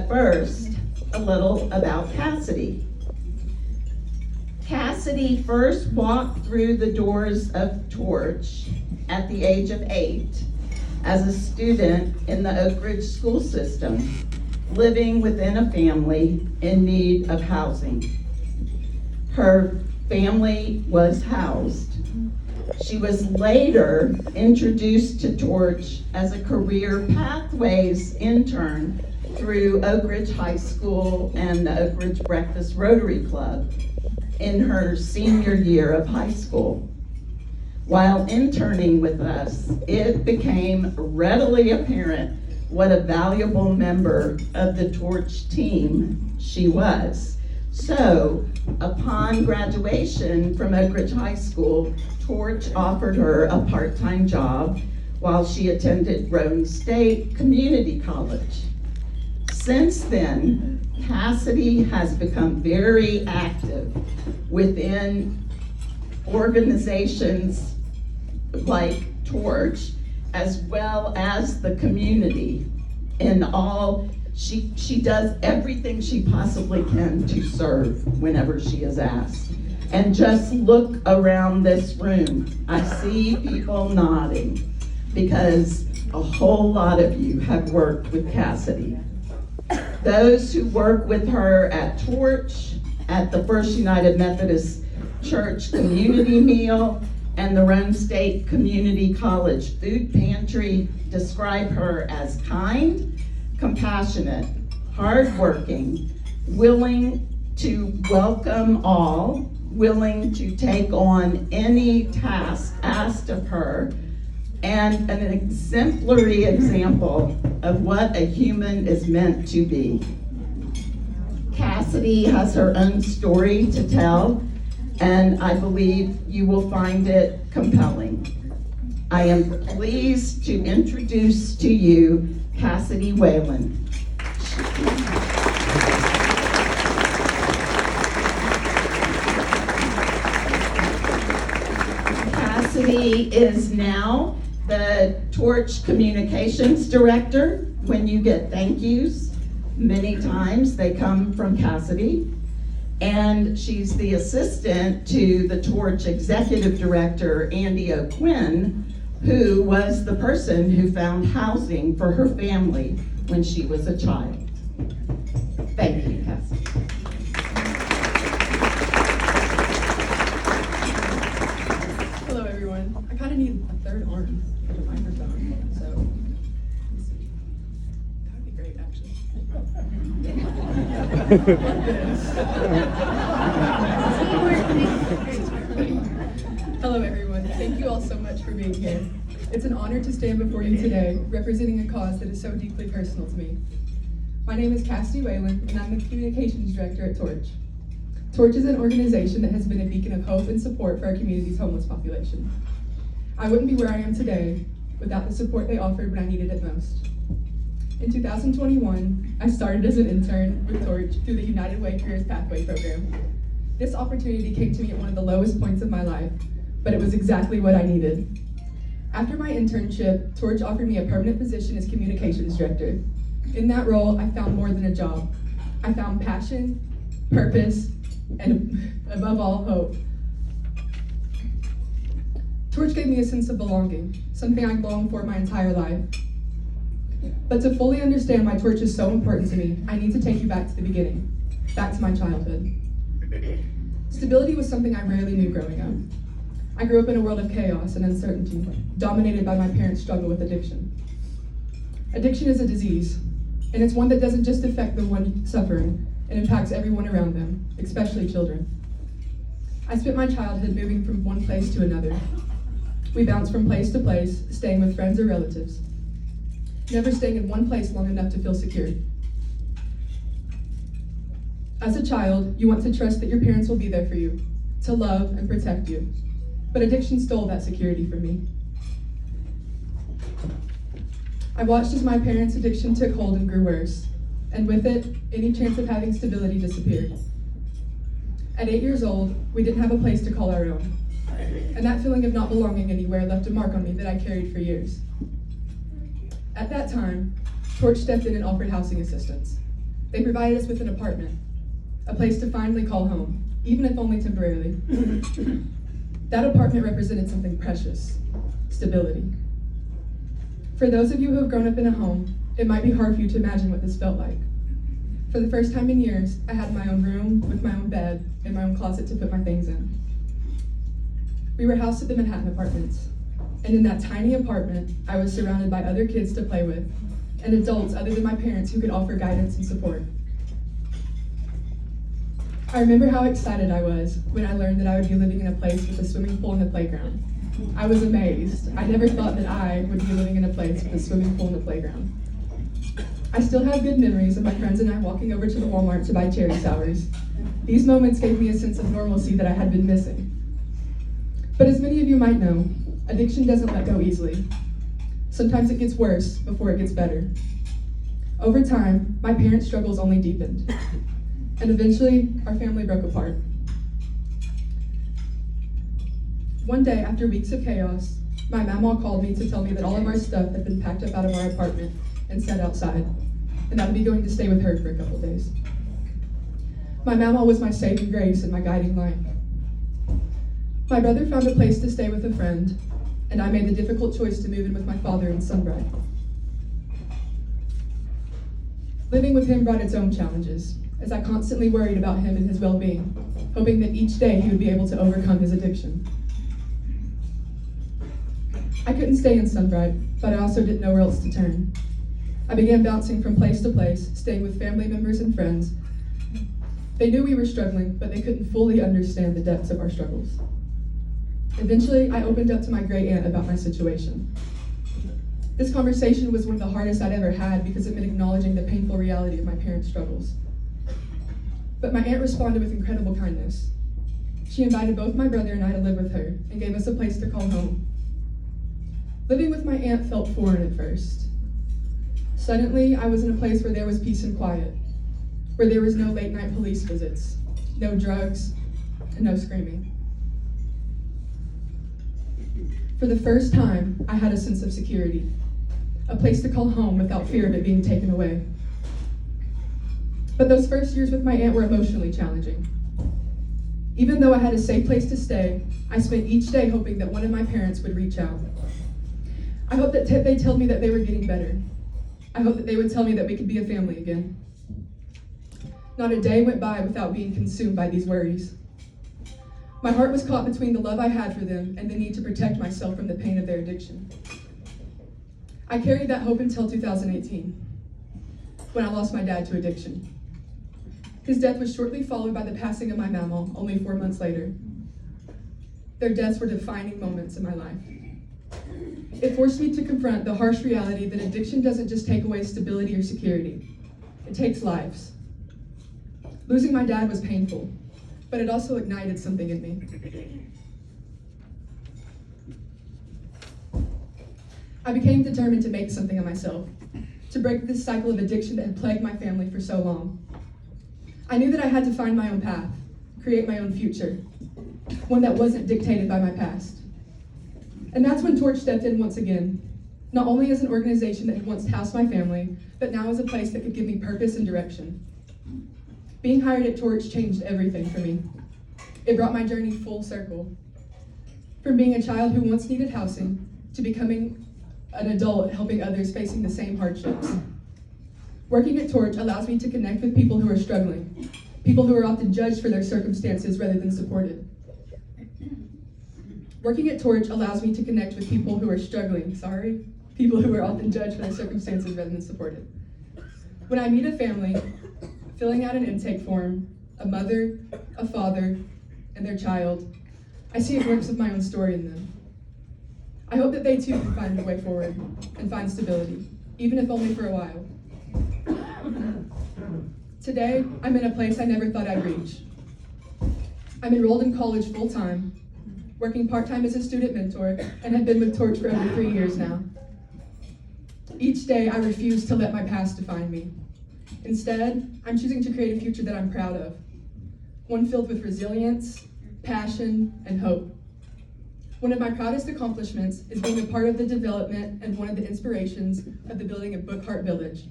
First, a little about Cassidy. Cassidy first walked through the doors of Torch at the age of 8 as a student in the Oak Ridge school system, living within a family in need of housing. Her family was housed. She was later introduced to Torch as a career pathways intern through Oak Ridge High School and the Oak Ridge Breakfast Rotary Club in her senior year of high school. While interning with us, it became readily apparent what a valuable member of the Torch team she was. So, upon graduation from Oak Ridge High School, Torch offered her a part-time job while she attended Roane State Community College. Since then, Cassidy has become very active within organizations like Torch, as well as the community. She does everything she possibly can to serve whenever she is asked. And just look around this room. I see people nodding because a whole lot of you have worked with Cassidy. Those who work with her at Torch, at the First United Methodist Church Community Meal, and the Roane State Community College Food Pantry describe her as kind, compassionate, hardworking, willing to welcome all, willing to take on any task asked of her, and an exemplary example of what a human is meant to be. Cassidy has her own story to tell, and I believe you will find it compelling. I am pleased to introduce to you Cassidy Whalen. Cassidy is now the Torch Communications Director. When you get thank yous, many times they come from Cassidy. And she's the assistant to the Torch Executive Director, Andy O'Quinn, who was the person who found housing for her family when she was a child. Thank you, Cassidy. Hello, everyone. I kind of need a third arm for the microphone, so let's see. That would be great, actually. Hello, everyone. Thank you all so much for being here. It's an honor to stand before you today, representing a cause that is so deeply personal to me. My name is Cassidy Whalen, and I'm the Communications Director at Torch. Torch is an organization that has been a beacon of hope and support for our community's homeless population. I wouldn't be where I am today without the support they offered when I needed it most. In 2021, I started as an intern with Torch through the United Way Careers Pathway program. This opportunity came to me at one of the lowest points of my life, but it was exactly what I needed. After my internship, Torch offered me a permanent position as Communications Director. In that role, I found more than a job. I found passion, purpose, and above all, hope. Torch gave me a sense of belonging, something I've longed for my entire life. But to fully understand why Torch is so important to me, I need to take you back to the beginning, back to my childhood. Stability was something I rarely knew growing up. I grew up in a world of chaos and uncertainty, dominated by my parents' struggle with addiction. Addiction is a disease, and it's one that doesn't just affect the one suffering, it impacts everyone around them, especially children. I spent my childhood moving from one place to another. We bounced from place to place, staying with friends or relatives, never staying in one place long enough to feel secure. As a child, you want to trust that your parents will be there for you, to love and protect you. But addiction stole that security from me. I watched as my parents' addiction took hold and grew worse, and with it, any chance of having stability disappeared. At 8 years old, we didn't have a place to call our own, and that feeling of not belonging anywhere left a mark on me that I carried for years. At that time, Torch stepped in and offered housing assistance. They provided us with an apartment, a place to finally call home, even if only temporarily. That apartment represented something precious: stability. For those of you who have grown up in a home, it might be hard for you to imagine what this felt like. For the first time in years, I had my own room with my own bed and my own closet to put my things in. We were housed at the Manhattan Apartments, and in that tiny apartment, I was surrounded by other kids to play with, and adults other than my parents who could offer guidance and support. I remember how excited I was when I learned that I would be living in a place with a swimming pool and a playground. I was amazed. I never thought that I would be living in a place with a swimming pool and a playground. I still have good memories of my friends and I walking over to the Walmart to buy cherry sours. These moments gave me a sense of normalcy that I had been missing. But as many of you might know, addiction doesn't let go easily. Sometimes it gets worse before it gets better. Over time, my parents' struggles only deepened. And eventually, our family broke apart. One day, after weeks of chaos, my mama called me to tell me that all of our stuff had been packed up out of our apartment and set outside, and I would be going to stay with her for a couple days. My mama was my saving grace and my guiding light. My brother found a place to stay with a friend, and I made the difficult choice to move in with my father in Sunbright. Living with him brought its own challenges, as I constantly worried about him and his well-being, hoping that each day he would be able to overcome his addiction. I couldn't stay in Sunbright, but I also didn't know where else to turn. I began bouncing from place to place, staying with family members and friends. They knew we were struggling, but they couldn't fully understand the depths of our struggles. Eventually, I opened up to my great aunt about my situation. This conversation was one of the hardest I'd ever had because it meant acknowledging the painful reality of my parents' struggles. But my aunt responded with incredible kindness. She invited both my brother and I to live with her and gave us a place to call home. Living with my aunt felt foreign at first. Suddenly, I was in a place where there was peace and quiet, where there was no late-night police visits, no drugs, and no screaming. For the first time, I had a sense of security, a place to call home without fear of it being taken away. But those first years with my aunt were emotionally challenging. Even though I had a safe place to stay, I spent each day hoping that one of my parents would reach out. I hoped that they'd tell me that they were getting better. I hoped that they would tell me that we could be a family again. Not a day went by without being consumed by these worries. My heart was caught between the love I had for them and the need to protect myself from the pain of their addiction. I carried that hope until 2018, when I lost my dad to addiction. His death was shortly followed by the passing of my mama, only 4 months later. Their deaths were defining moments in my life. It forced me to confront the harsh reality that addiction doesn't just take away stability or security. It takes lives. Losing my dad was painful, but it also ignited something in me. I became determined to make something of myself, to break this cycle of addiction that had plagued my family for so long. I knew that I had to find my own path, create my own future, one that wasn't dictated by my past. And that's when Torch stepped in once again, not only as an organization that had once housed my family, but now as a place that could give me purpose and direction. Being hired at Torch changed everything for me. It brought my journey full circle. From being a child who once needed housing to becoming an adult helping others facing the same hardships. Working at Torch allows me to connect with people who are struggling, people who are often judged for their circumstances rather than supported. Working at Torch allows me to connect with people who are struggling, people who are often judged for their circumstances rather than supported. When I meet a family, filling out an intake form, a mother, a father, and their child, I see a glimpse of my own story in them. I hope that they too can find a way forward and find stability, even if only for a while. Today, I'm in a place I never thought I'd reach. I'm enrolled in college full-time, working part-time as a student mentor, and have been with Torch for over 3 years now. Each day, I refuse to let my past define me. Instead, I'm choosing to create a future that I'm proud of, one filled with resilience, passion, and hope. One of my proudest accomplishments is being a part of the development and one of the inspirations of the building of Book Heart Village,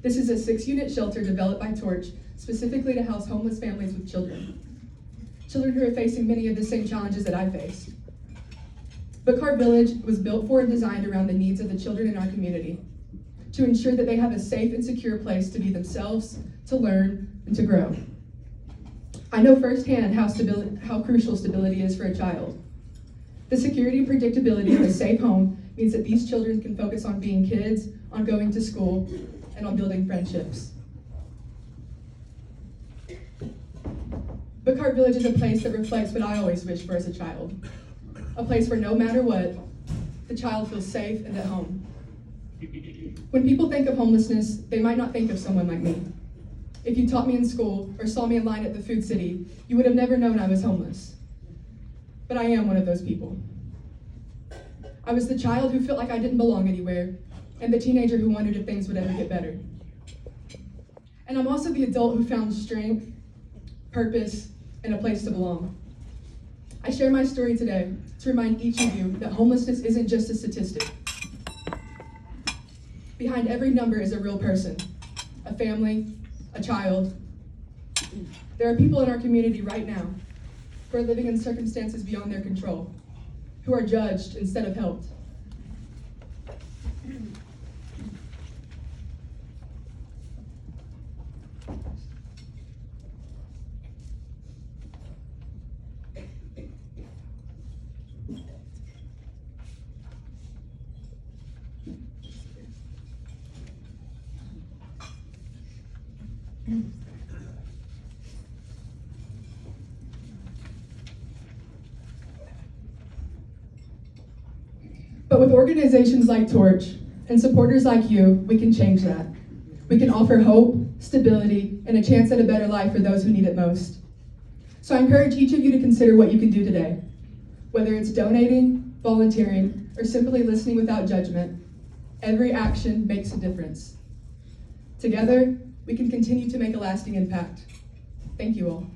This is a 6-unit shelter developed by Torch specifically to house homeless families with children. Children who are facing many of the same challenges that I faced. Bookcart Village was built for and designed around the needs of the children in our community, to ensure that they have a safe and secure place to be themselves, to learn, and to grow. I know firsthand how crucial stability is for a child. The security and predictability of a safe home means that these children can focus on being kids, on going to school, and on building friendships. Bookcart Village is a place that reflects what I always wished for as a child. A place where no matter what, the child feels safe and at home. When people think of homelessness, they might not think of someone like me. If you taught me in school or saw me in line at the Food City, you would have never known I was homeless. But I am one of those people. I was the child who felt like I didn't belong anywhere, and the teenager who wondered if things would ever get better. And I'm also the adult who found strength, purpose, and a place to belong. I share my story today to remind each of you that homelessness isn't just a statistic. Behind every number is a real person, a family, a child. There are people in our community right now who are living in circumstances beyond their control, who are judged instead of helped. But with organizations like Torch and supporters like you, we can change that. We can offer hope, stability, and a chance at a better life for those who need it most. So I encourage each of you to consider what you can do today. Whether it's donating, volunteering, or simply listening without judgment, every action makes a difference. Together, we can continue to make a lasting impact. Thank you all.